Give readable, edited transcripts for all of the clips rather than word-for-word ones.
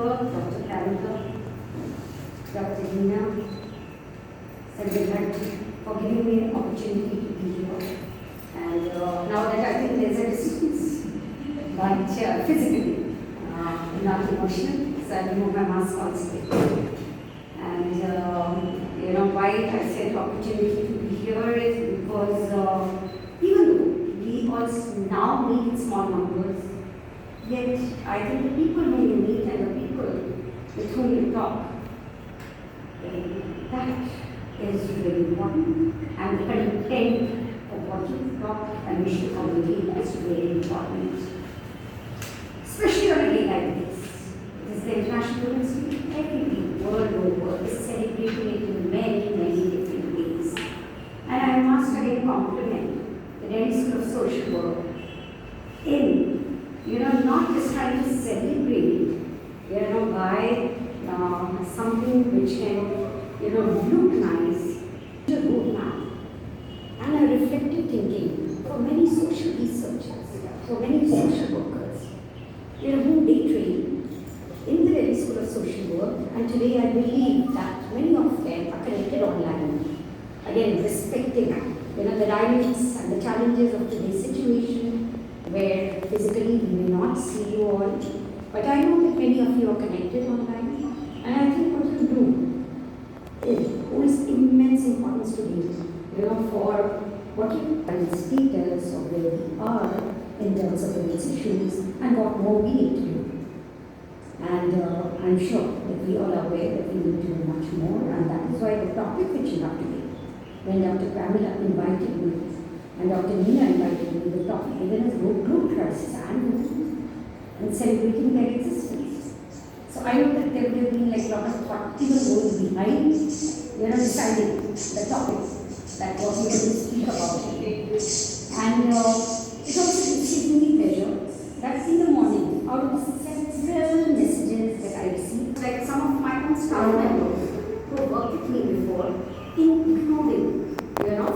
Dr. Pamela, Dr. Neena, for giving me an opportunity to be here. And now that I think there's a distance, but physically, not emotionally, so I remove my mask also. And why I said opportunity to be here is because even though we also now meet in small numbers, yet I think the people whom you meet and the people with whom you talk, that is really important. And the content of what you talk and we should communicate is really important. Especially on a day like this. It is the International Women's Day. Every world over is celebrating it in many, many different ways. And I must again compliment the Delhi School of Social Work in not just trying to celebrate, by something which can, look nice, a roadmap, and a reflective thinking for many social researchers, for many social workers, whom they train in the Delhi School of Social Work. And today I believe that many of them are connected online. Again, respecting, the dynamics and the challenges of today's situation, where physically we may not see you all, but I know that many of you are connected online, and I think what you do holds immense importance today, for what you status of where we are in terms of women's issues and what more we need to do. And I'm sure that we all are aware that we need to do much more, and that is why the topic which you have today, when Dr. Pamela invited me and Dr. Neena invited me, the topic given as group crisis and celebrating their existence. So I know that there would have been like a lot of thought even going behind, deciding the topic that what we are going to speak about today. And it also gives me pleasure that in the morning, out of the several messages that I received, like some of my own staff members who have worked with me before, including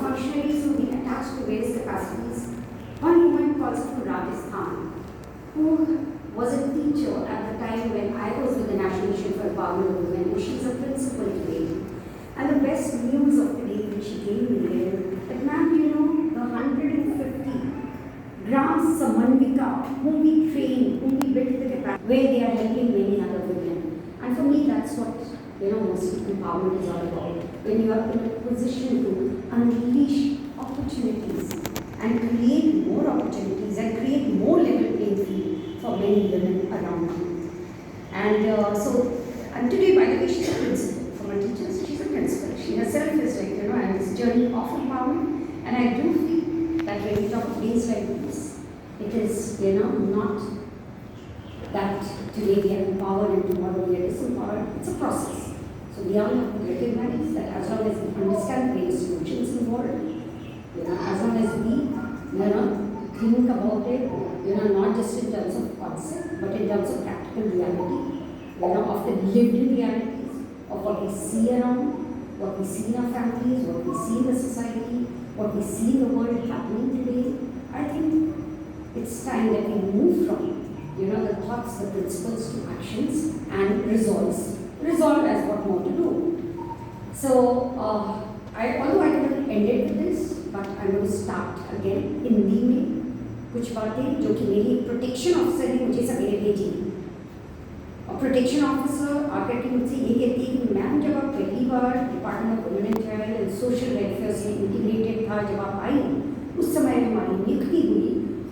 functionaries who have been attached to various capacities. One woman calls from Rajasthan, who was a teacher at the time when I was with the National Mission for Empowerment of Women, and she's a principal today. And the best news of the day which she gave me is that, ma'am, the 150 grams Samandika, whom we train, whom we build the capacity, where they are helping many other women. And for me, that's what most empowerment is all about. When you are in a position to unleash opportunities and create more opportunities and create more level playing field for many women around you. And today, by the way, she's a principal. For my teachers, she's a principal. She herself is like, and this journey of empowerment. And I do feel that when we talk of days like this, it is, not that today we are empowered and tomorrow we are disempowered. It's a process. So we all have to recognize that as long as we understand the solutions involved, as long as we, think about it, not just in terms of concept, but in terms of practical reality, of the lived realities of what we see around, what we see in our families, what we see in the society, what we see in the world happening today. I think it's time that we move from, the thoughts, the principles to actions and resolves. Resolve as what more to do. So, although I could have ended with this, but I'm going to start again Hindi में कुछ बातें जो कि मेरी protection officer ने मुझे सवेरे भेजी। और प्रोटेक्शन ऑफिसर आकर के मुझसे ये कहती है कि मैम जब आप पहली बार department of women and child and social welfare से इंटीग्रेटेड था, जब आप आई उस समय हमारी नियुक्ति हुई,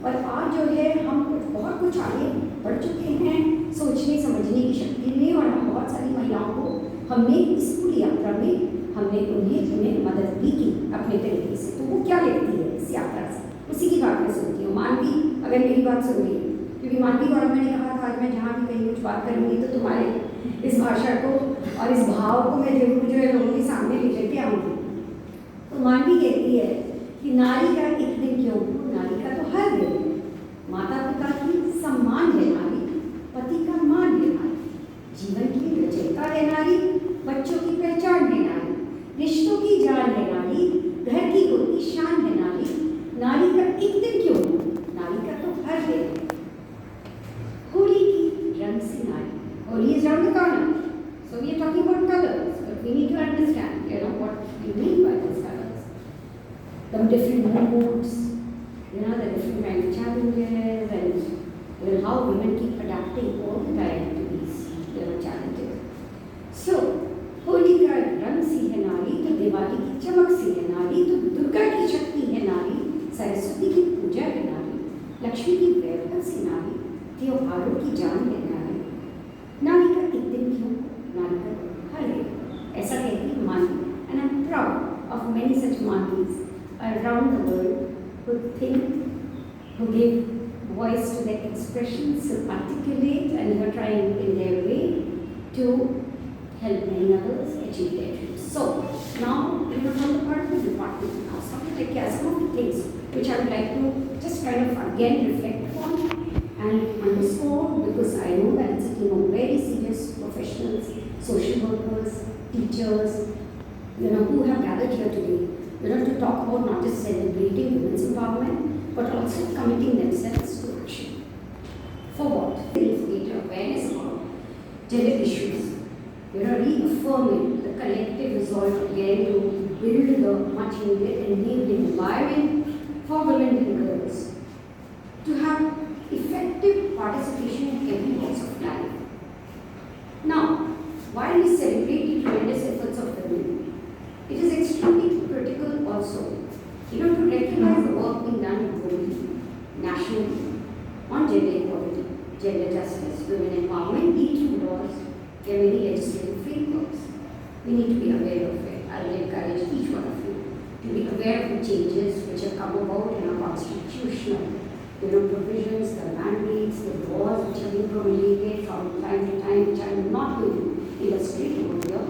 और आज जो है हम बहुत कुछ आगे बढ़ चुके हैं सोचने समझने की शक्ति में, और हम बहुत सारी महिलाओं को हमने इस पूरी यात्रा में हमने उन्हें मदद भी की अपने तरीके से। तो वो क्या लेती है इस यात्रा से, उसी की बात मैं सुनती हूँ। मानवी अगर मेरी बात सुन रही है, क्योंकि मानवी को मैंने कहा था आज मैं जहाँ भी कहीं कुछ बात करूँगी तो तुम्हारे इस भाषा को और इस भाव को मैं जरूर जो है लोगों के सामने ले लेके आऊँगी। तो मानवी कहती है कि नारी का एक दिन क्यों, नारी का तो हर दिन, माता पिता की सम्मान है नारी, पति का मान है नारी, जीवन की रचयिता है नारी, बच्चों की पहचान है नारी, रिश्तों की जान है नारी, घर की होती शान है नारी। नारी का एक दिन क्यों, नारी का तो हर दिन। होली की रंग सी नारी, Holi is around the corner. So we are talking about colors, but we need to understand, what we mean by these colors. The different moods, the different kind of challenges, and how women keep adapting all the time to these, challenges. So, Holi का रंग सी है नारी, तो दिवाली की चमक सी है नारी, तो दुर्गा की शक्ति है नारी, सरस्वती की पूजा है नारी, लक्ष्मी की वैभव सी नारी, त्योहारों की जान है नारी, नारी का एक दिन क्यों, नारी का हर दिन, ऐसा कहती है मानी, and I'm proud of many such manis around the world who think, who give voice to their expressions, who articulate and who are trying in their way to help many others achieve their dreams. So now, from the part of the department, now some of the things which I would like to just kind of again reflect upon and underscore, because I know that it's a team of very serious professionals, social workers, teachers, who have gathered here today, to talk about not just celebrating women's empowerment, but also committing themselves to action. For what? Greater awareness about gender issues. Reaffirming the collective resolve again to build the much needed enabling environment for women and girls to have effective participation in every walks of life. Now, while we celebrate the tremendous efforts of women, it is extremely critical also, to recognize the work being done globally, nationally, on gender equality, gender justice, women empowerment, be it through laws. There are many legislative frameworks. We need to be aware of it. I will encourage each one of you to be aware of the changes which have come about in our constitutional provisions, the mandates, the laws which have been promulgated from time to time, which I am not going to illustrate over here,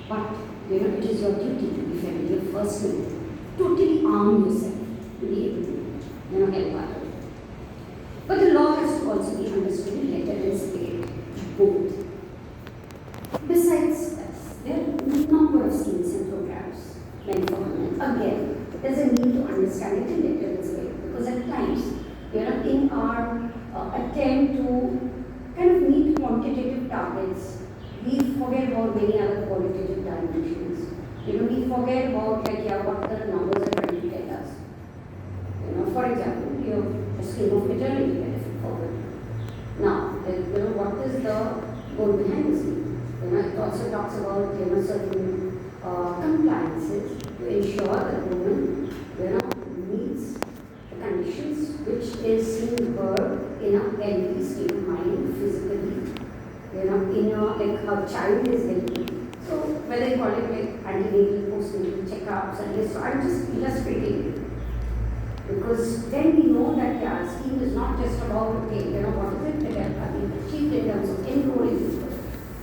but it is your duty to be familiar first with it. Totally arm yourself to be able to help others. But the law has to also be understood in letter and spirit, both. Besides this, there are a number of schemes and programs meant for women. Again, there's a need to understand it in letter and spirit, because at times, in our attempt to kind of meet quantitative targets, we forget about many other qualitative dimensions. We forget about what the numbers are trying to tell us. For example, you have a scheme of maternity benefit for women. Now, what is the goal behind the scheme? It also talks about certain compliances to ensure that woman meets the conditions which is seeing her in a healthy state of mind, physically, like her child is healthy. So whether you call it like antenatal, postnatal checkups and this, so I'm just illustrating it. Because then we know that scheme is not just about, what is it that are being achieved in terms of enrolling people.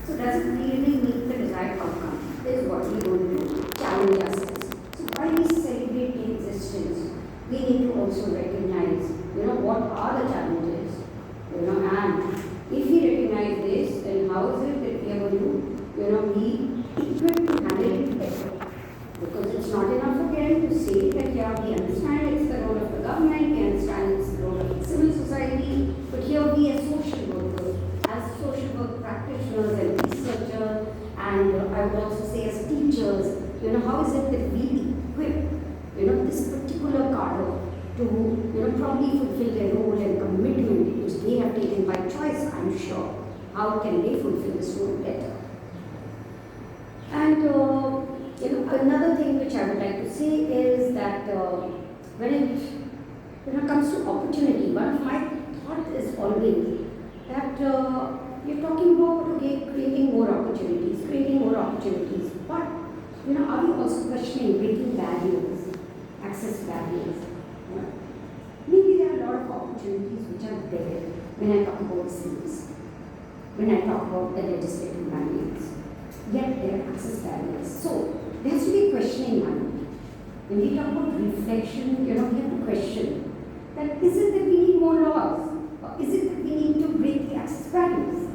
So does it really meet the desired outcome? This is what we want to challenge ourselves. So while we celebrate the existence, we need to also recognize, what are the challenges, and if we recognize this, then how is it that we are going to, be equipped to handle it better? Because it's not enough again to say that, we understand it's the role of the government, we understand it's the role of civil society, but here we as social workers, as social work practitioners and researchers, and I would also say as teachers, how is it that we equip, this particular cadre to, probably fulfill their role and commitment which they have taken by choice, I'm sure. How can they fulfill this role better? And, another thing which I would like to say is that when it comes to opportunity, one of my thought is always that you're talking about creating more opportunities, but are we also questioning breaking barriers, access barriers? Maybe there are a lot of opportunities which are there when I talk about schemes, when I talk about the legislative mandates, yet there are access barriers. So there has to be questioning mind. When we talk about reflection, we have to question that is it that we need more laws, or is it that we need to break the access barriers?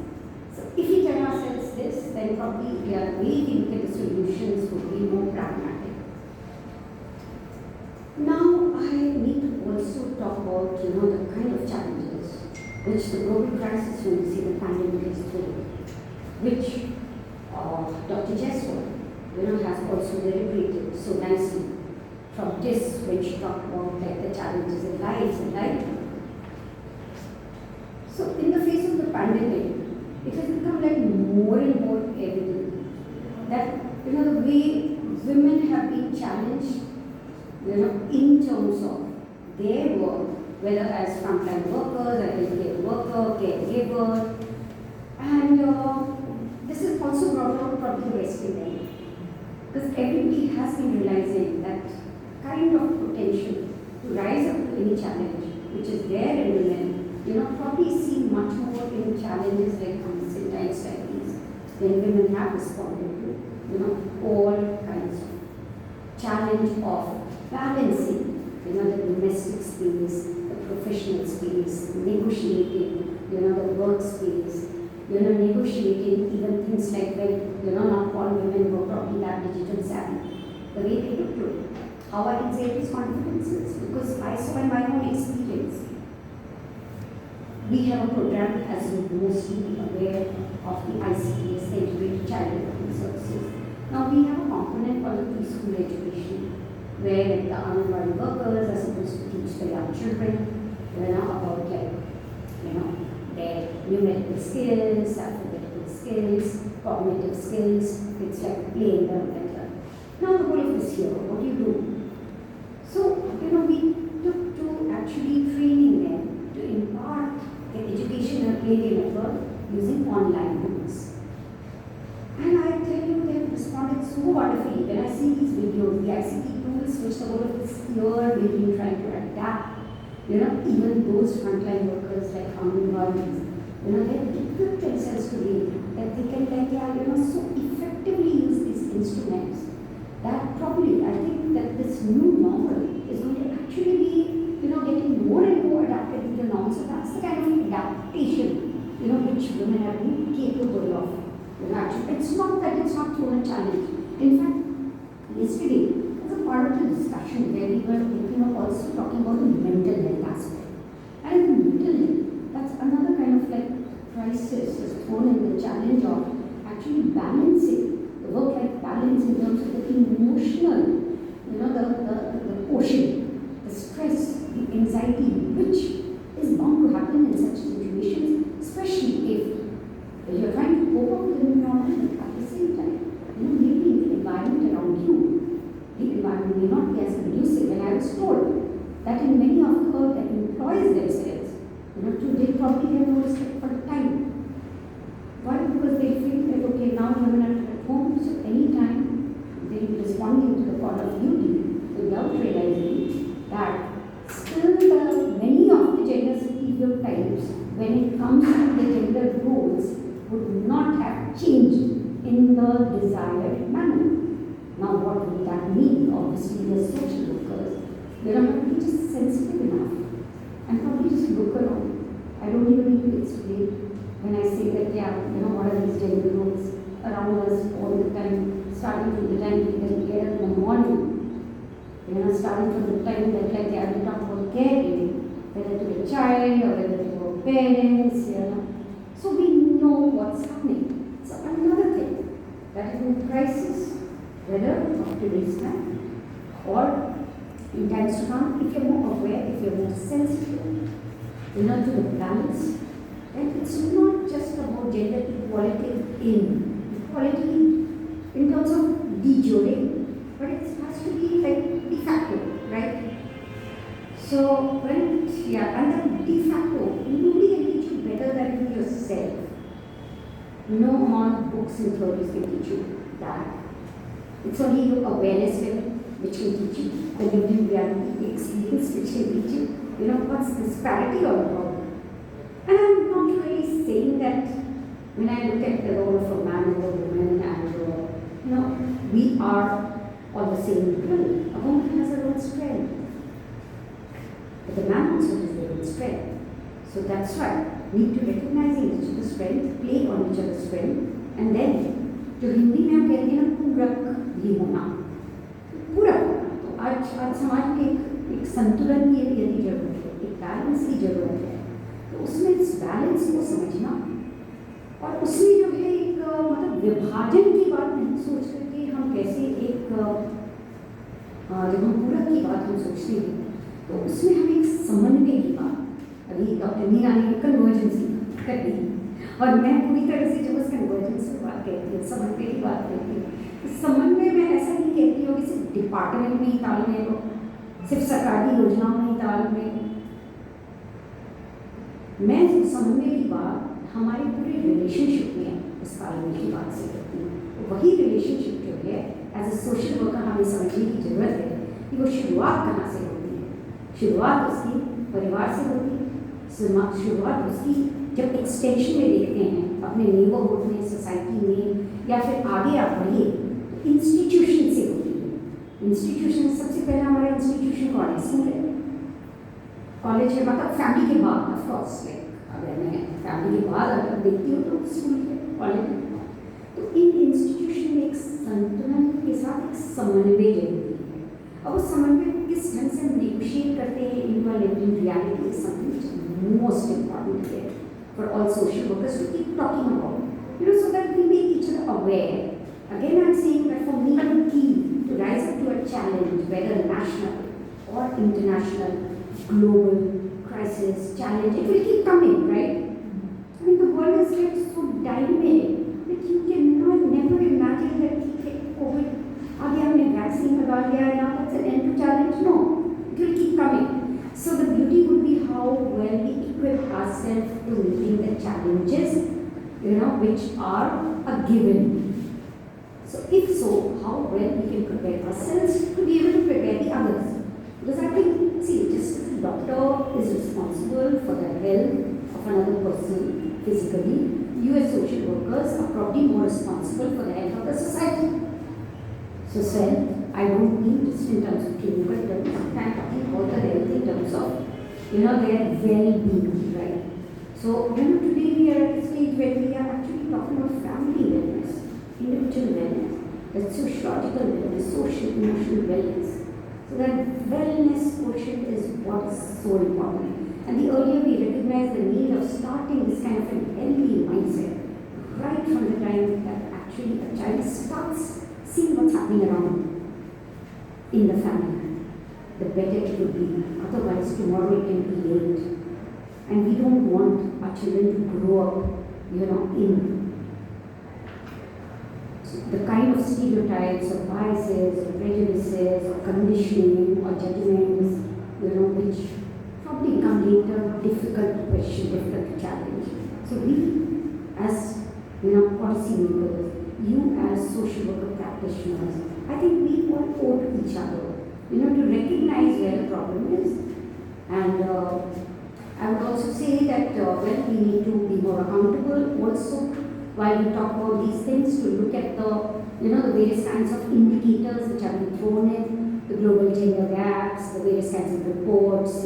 So if we tell ourselves this, then probably the way we look at the solutions would be more pragmatic. Now I need to also talk about the kind of challenges which the global crisis, when we see the pandemic, has thrown. which Dr. Jaswal, has also deliberated so nicely from this, when she talked about like the challenges in life and life. So in the face of the pandemic, it has become like more and more evident that the way women have been challenged, in terms of their work, whether as frontline workers, as healthcare worker, caregiver, and this is also brought out from the Western end, because everybody has been realizing that kind of potential to rise up to any challenge which is there in women, probably see much more in challenges like these, in times like these, than women have responded to, all kinds of challenge of balancing, the domestic space, the professional space, negotiating, the work space, negotiating even things like when, not all women were probably that digital savvy, the way they look to it. How I can say it is confidences, because I saw in my own experience. We have a program, as you mostly be aware of, the ICTS, the Integrated Child Development Services. Now we have a component called the preschool education, where the Anganwadi workers are supposed to teach the young children, about their numerical skills, alphabetical skills, cognitive skills. It's like playing them better. Now the whole of this year, what do you do? So, we took to actually training them to impart the education and play network using online tools. And I tell you, they have responded so wonderfully. When I see these videos, the ICT tools which the whole of this year we've been trying to adapt, even those frontline workers like Anganwadis, they equip themselves to be that they can so effectively use these instruments that probably I think that this new normal is going to actually be getting more and more adapted to the norm. So that's the kind of adaptation which women have been capable of. Actually, it's not that it's not thrown a challenge. In fact, yesterday as a part of the discussion where we were also talking about the mental health aspect. And in mental health, that's another kind of like crisis is thrown in the challenge of actually balancing the work-life balance in terms of the emotional, the quotient, the stress, the anxiety, which is bound to happen in such situations, especially if you're trying to cope up with the new normal, but at the same time, maybe the environment around you, the environment may not be as conducive. And I was told that in many of the employees themselves, they probably have no respect for the time. Why? Because they feel that, okay, now women are at home, so anytime they will be responding to the call of duty without realizing that still many of the gender stereotypes when it comes to the gender roles would not have changed in the desired manner. Now what would that mean? Obviously, as social workers, they are not just sensitive enough and probably just look around. I don't even need to explain when I say that, what are these gender roles around us all the time, starting from the time we get up in the morning, starting from the time that they are talk about caregiving, whether to a child or whether to our parents, So we know what's happening. So another thing, that is in crisis, whether of today's time or in times to come, if you're more aware, if you're more sensitive, to the balance, then it's not just about gender equality in terms of de jure, but it has to be like de facto, right? So and then de facto, nobody can teach you better than you yourself. No amount of books and theories can teach you that. It's only your awareness level which can teach you, the living reality experience which can teach you, what's disparity all about. And I'm not really saying that when I look at the role of a man or a woman and, we are on the same level. A woman has her own strength. But the man also has their own strength. So that's why we need to recognize each other's strength, play on each other's strength, and then जो हिंदी में हम कहते हैं ना पूरक भी होना, पूरक होना। तो आज समाज में एक संतुलन की यदि जरूरत है, एक बैलेंस की जरूरत है, तो उसमें इस बैलेंस को समझना और उसमें जो है एक विभाजन की बात नहीं सोच करके हम कैसे एक जब हम पूरक की बात हम सोचते हैं तो उसमें हम एक समन्वय की बात, अभी डॉक्टर नीना ने कन्वर्जेंस की कर दी और मैं पूरी तरह से जब उस कन्वर्जेंस की बात कहती हूँ, समन्वय की बात कहती हूँ, तो समन्वय में ऐसा नहीं कहती हूँ कि सिर्फ डिपार्टमेंट में ही तालमेल हो, सिर्फ सरकारी योजनाओं में ही तालमेल। मैं समन्वय की बात हमारे पूरे रिलेशनशिप में इस तालमेल की बात से करती हूँ। तो वही रिलेशनशिप जो है एज ए सोशल वर्कर हमें समझने की जरूरत है कि वो शुरुआत कहाँ से होती है। शुरुआत उसकी परिवार से होती है, शुरुआत उसकी जब एक्सटेंशन में देखते हैं अपने नेबरहुड में, सोसाइटी में, या फिर आगे आप बढ़िए तो इंस्टीट्यूशन से होती है। इंस्टीट्यूशन सबसे पहला हमारा इंस्टीट्यूशन कौन है? स्कूल है, कॉलेज है, मतलब फैमिली के बाद ऑफ कोर्स। अगर मैं फैमिली के बाद अगर देखती हूँ तो स्कूल है, कॉलेज है। तो इन इंस्टीट्यूशन में एक संतुलन के साथ एक समन्वय जरूरी है। अब उस समन्वय को किस ढंग से हम नेगोशिएट करते हैं in living reality is something most important है for all social workers to keep talking about, so that we make each other aware. Again, I'm saying that for me, the key to rise up to a challenge, whether national or international, global crisis, challenge, it will keep coming, right? I mean, the world is like so dynamic that you cannot never imagine that COVID, अभी हमने vaccine लगा लिया है, now that's an end to challenge. No, it will keep coming. So the beauty would be how well we equip ourselves to meeting the challenges, which are a given. So if so, how well we can prepare ourselves to be able to prepare the others. Because I think, see, just as a doctor is responsible for the health of another person physically, you as social workers are probably more responsible for the health of the society. So self, I don't mean just in terms of clinical terms, I'm talking about the health in terms of, their well-being, right? So, today we are at a stage where we are actually talking about family wellness, individual wellness, that's sociological wellness, social, emotional wellness. So that wellness quotient is what is so important. And the earlier we recognize the need of starting this kind of a healthy mindset, right from the time that actually a child starts seeing what's happening around in the family, the better it will be. Otherwise, tomorrow it can be late. And we don't want our children to grow up, in the kind of stereotypes or biases or prejudices or conditioning or judgments, which probably become later difficult to question, difficult to challenge. So we, as policymakers, you as social worker practitioners, I think we all owe to each other, to recognize where the problem is. And I would also say that we need to be more accountable also while we talk about these things, to look at the, the various kinds of indicators which have been thrown in, the global gender gaps, the various kinds of reports,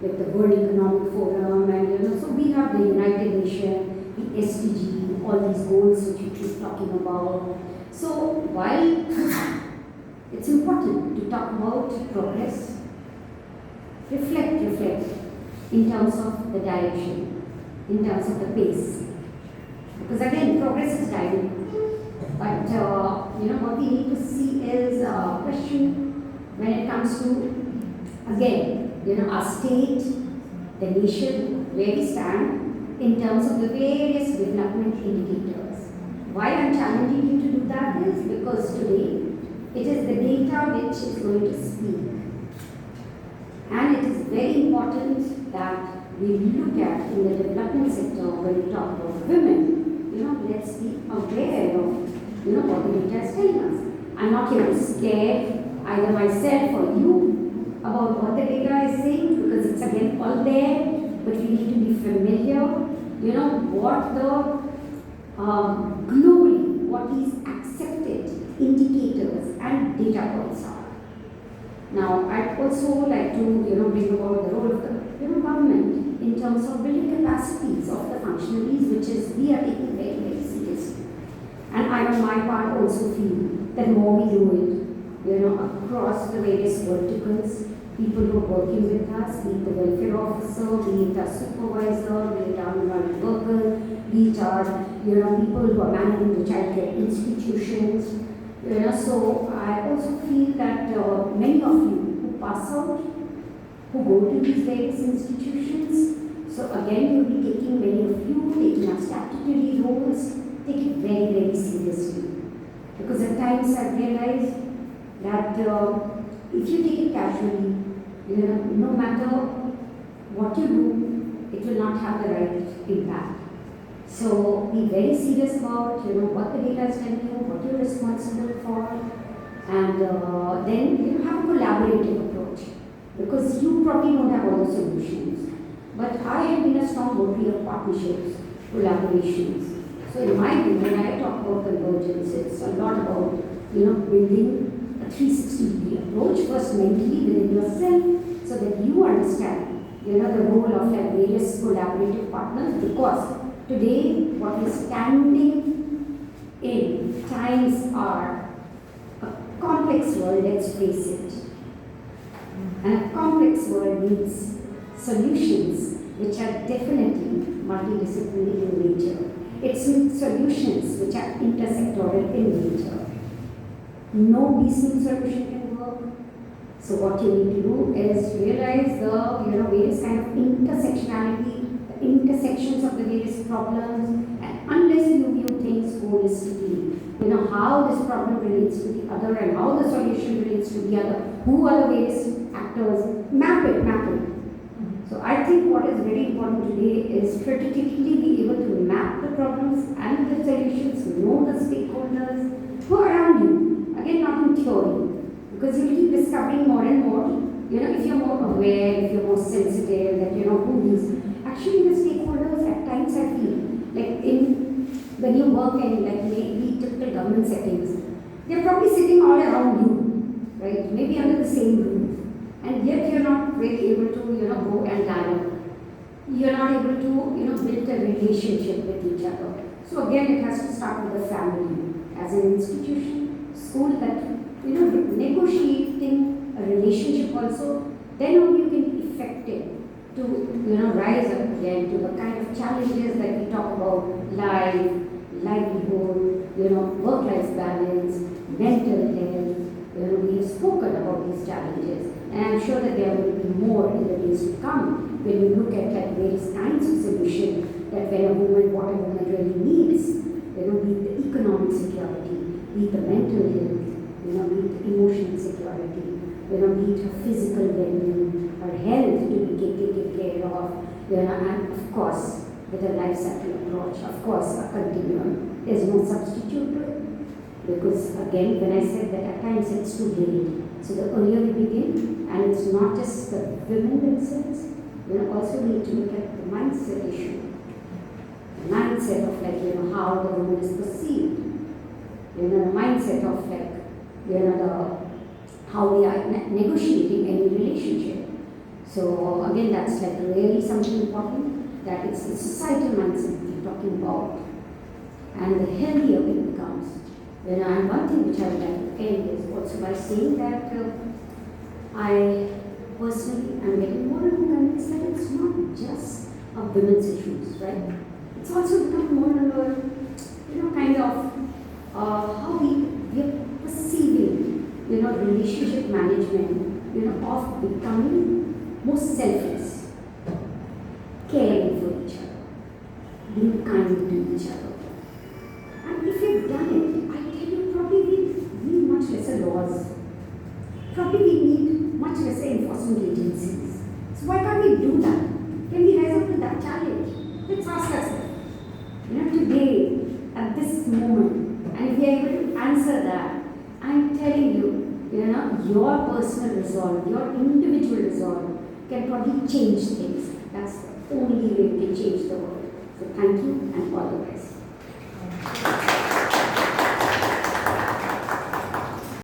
like the World Economic Forum, and so we have the United Nations, the SDG, all these goals which we keep talking about. So while it's important to talk about progress, reflect in terms of the direction, in terms of the pace. Because again, progress is dynamic. But what we need to see is a question when it comes to, again, our state, the nation, where we stand in terms of the various development indicators. Why I'm challenging you to do that is because today it is the data which is going to speak. And it is very important that we look at in the development sector when we talk about women, let's be aware of, what the data is telling us. I'm not here to scare either myself or you about what the data is saying, because it's again all there, but we need to be familiar, what the globally, what these accepted indicators and data points are. Now, I'd also like to, bring about the role of the government in terms of building capacities of the functionaries, which is we are taking very, very seriously. And I, on my part, also feel that more we do it, across the various verticals, people who are working with us, be it the welfare officer, be it our supervisor, be it our environment worker, be it our, people who are managing the childcare institutions. So I also feel that many of you who pass out, who go to these various institutions, so again you'll be taking, many of you, taking up statutory roles, take it very, very seriously. Because at times I've realized that if you take it casually, no matter what you do, it will not have the right impact. So be very serious about what the data is telling you, what you're responsible for, and then have a collaborative approach. Because you probably don't have all the solutions. But I have been a strong votary of partnerships, collaborations. So in my view, when I talk about convergence, it's a lot about building a 360-degree approach, first mentally within yourself, so that you understand the role of various collaborative partners. Because today, what we're standing in times are a complex world, let's face it. And a complex world needs solutions which are definitely multidisciplinary in nature. It's solutions which are intersectoral in nature. No piecemeal solution can work. So what you need to do is realize the various kind of intersectionality, the intersections of the various problems, and unless you view things holistically, how this problem relates to the other and how the solution relates to the other, who are the various actors, map it. So I think what is very important today is strategically be able to map the problems and the solutions, know the stakeholders who are around you. Again, not in theory, because you keep discovering more and more, if you're more aware, if you're more sensitive, that who is. Actually, the stakeholders at times I feel, like when you work in maybe typical government settings, they're probably sitting all around you, right? Maybe under the same roof. And yet you're not really able to, go and dialogue. You're not able to, build a relationship with each other. So again, it has to start with the family as an institution, school that, negotiating a relationship also, then only you can be effective to, rise up again to the kind of challenges that we talk about, life, livelihood, work-life balance, mental health. We have spoken about these challenges, and I'm sure that there will be more in the days to come when we look at various kinds of solutions that when a woman, what a woman really needs, be it the economic security, be it the mental health, be it the emotional security, be it her physical well-being, her health to be taken care of, and of course, with a life cycle approach, of course, a continuum. There's no substitute to it. Because again, when I said that at times it's too late, so the earlier we begin, and it's not just the women themselves, we also need to look at the mindset issue, the mindset of how the woman is perceived, the mindset of how we are negotiating any relationship. So again, that's really something important, that it's the societal mindset we're talking about, and the healthier it becomes. And one thing which I would like to end is also by saying that I personally am getting more and more convinced that it's not just a women's issues, right? It's also become more and more, kind of how we are perceiving, relationship management, of becoming more selfless, caring for each other, being kind to each other. And if you've done it, probably we need much lesser laws. Probably we need much lesser enforcement agencies. So why can't we do that? Can we rise up to that challenge? Let's ask ourselves. Today, at this moment, and if we are able to answer that, I'm telling you, your personal resolve, your individual resolve can probably change things. That's the only way we can change the world. So thank you and all the best.